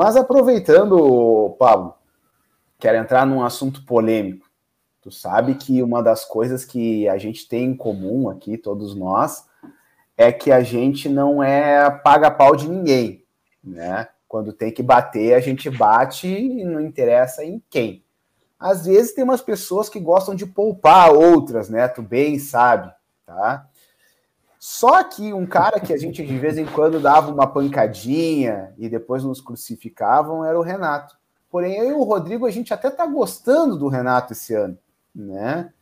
Mas aproveitando, Pablo, quero entrar num assunto polêmico. Tu sabe que uma das coisas que a gente tem em comum aqui, todos nós, é que a gente não é paga-pau de ninguém, né? Quando tem que bater, a gente bate e não interessa em quem. Às vezes tem umas pessoas que gostam de poupar outras, né? Tu bem sabe, tá? Só que um cara que a gente de vez em quando dava uma pancadinha e depois nos crucificavam era o Renato. Porém, eu e o Rodrigo, a gente até tá gostando do Renato esse ano, né?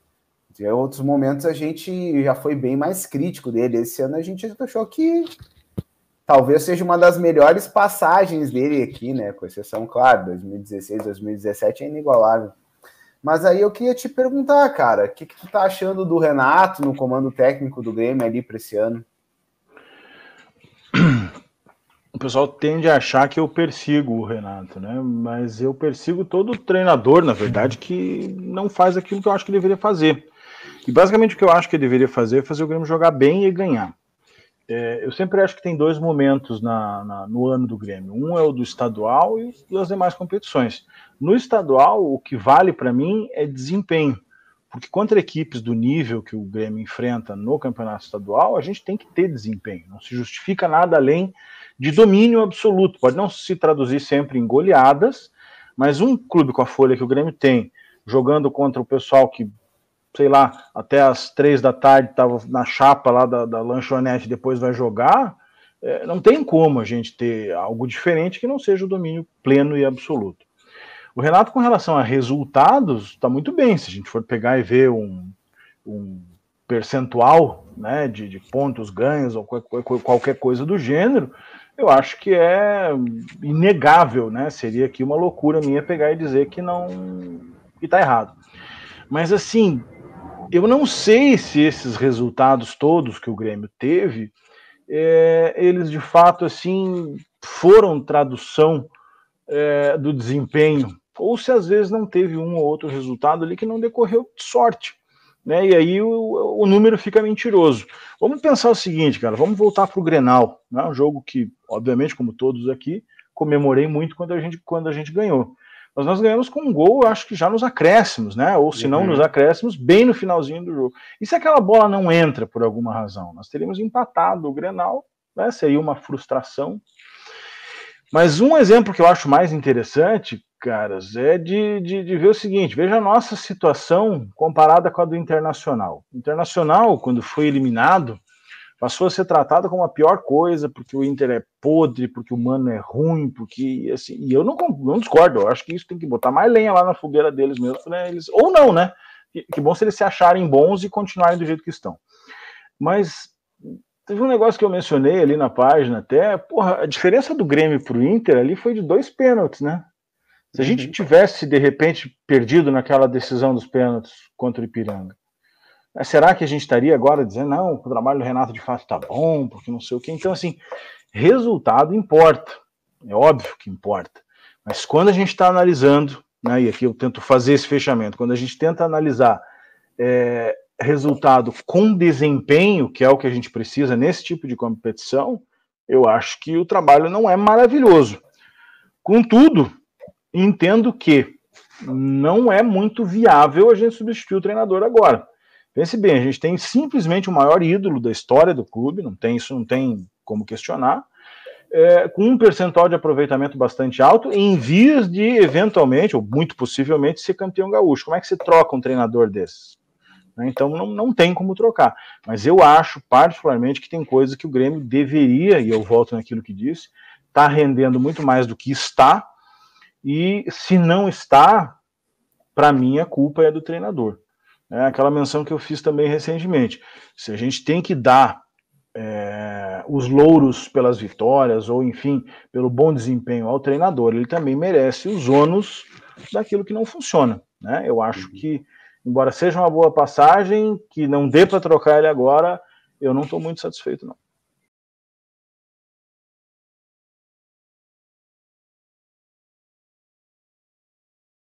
Em outros momentos a gente já foi bem mais crítico dele. Esse ano a gente achou que talvez seja uma das melhores passagens dele aqui, né? Com exceção, claro, 2016, 2017 é inigualável. Mas aí eu queria te perguntar, cara, o que tu tá achando do Renato no comando técnico do Grêmio ali para esse ano? O pessoal tende a achar que eu persigo o Renato, né? Mas eu persigo todo treinador, na verdade, que não faz aquilo que eu acho que deveria fazer. E basicamente o que eu acho que ele deveria fazer é fazer o Grêmio jogar bem e ganhar. Eu sempre acho que tem dois momentos no ano do Grêmio. Um é o do estadual e das demais competições. No estadual, o que vale para mim é desempenho. Porque contra equipes do nível que o Grêmio enfrenta no campeonato estadual, a gente tem que ter desempenho. Não se justifica nada além de domínio absoluto. Pode não se traduzir sempre em goleadas, mas um clube com a folha que o Grêmio tem, jogando contra o pessoal que, sei lá, até as 3 da tarde estava na chapa lá da lanchonete, depois vai jogar, não tem como a gente ter algo diferente que não seja o domínio pleno e absoluto. O Renato, com relação a resultados, está muito bem. Se a gente for pegar e ver um percentual, né, de pontos ganhos ou qualquer coisa do gênero, eu acho que é inegável, né? Seria aqui uma loucura minha pegar e dizer que está errado. Mas assim, eu não sei se esses resultados todos que o Grêmio teve, eles de fato assim foram tradução do desempenho, ou se às vezes não teve um ou outro resultado ali que não decorreu de sorte, né? E aí o número fica mentiroso. Vamos pensar o seguinte, cara, vamos voltar para o Grenal, né? Um jogo que, obviamente, como todos aqui, comemorei muito quando a gente ganhou. Mas nós ganhamos com um gol, acho que já nos acréscimos, né? Ou se não nos acréscimos, bem no finalzinho do jogo. E se aquela bola não entra por alguma razão? Nós teríamos empatado o Grenal, né? Seria uma frustração. Mas um exemplo que eu acho mais interessante, caras, é de ver o seguinte: veja a nossa situação comparada com a do Internacional. O Internacional, quando foi eliminado, passou a ser tratado como a pior coisa, porque o Inter é podre, porque o Mano é ruim, porque assim, e eu não discordo, eu acho que isso tem que botar mais lenha lá na fogueira deles mesmo, né? Eles, ou não, né? Que bom se eles se acharem bons e continuarem do jeito que estão. Mas teve um negócio que eu mencionei ali na página até, porra, a diferença do Grêmio pro Inter ali foi de 2 pênaltis, né? Se a gente tivesse, de repente, perdido naquela decisão dos pênaltis contra o Ipiranga, será que a gente estaria agora dizendo, não, o trabalho do Renato de fato tá bom, porque não sei o quê? Então, assim, resultado importa, é óbvio que importa, mas quando a gente está analisando, né, e aqui eu tento fazer esse fechamento, quando a gente tenta analisar resultado com desempenho, que é o que a gente precisa nesse tipo de competição, eu acho que o trabalho não é maravilhoso. Contudo, entendo que não é muito viável a gente substituir o treinador agora. Pense bem, a gente tem simplesmente o maior ídolo da história do clube, isso não tem como questionar, com um percentual de aproveitamento bastante alto, em vias de, eventualmente, ou muito possivelmente, ser campeão gaúcho. Como é que se troca um treinador desses? Então não tem como trocar. Mas eu acho, particularmente, que tem coisas que o Grêmio deveria, e eu volto naquilo que disse, está rendendo muito mais do que está, e se não está, para mim a culpa é do treinador. É aquela menção que eu fiz também recentemente. Se a gente tem que dar os louros pelas vitórias, ou enfim, pelo bom desempenho ao treinador, ele também merece os ônus daquilo que não funciona, né? Eu acho que, embora seja uma boa passagem, que não dê para trocar ele agora, eu não estou muito satisfeito, não.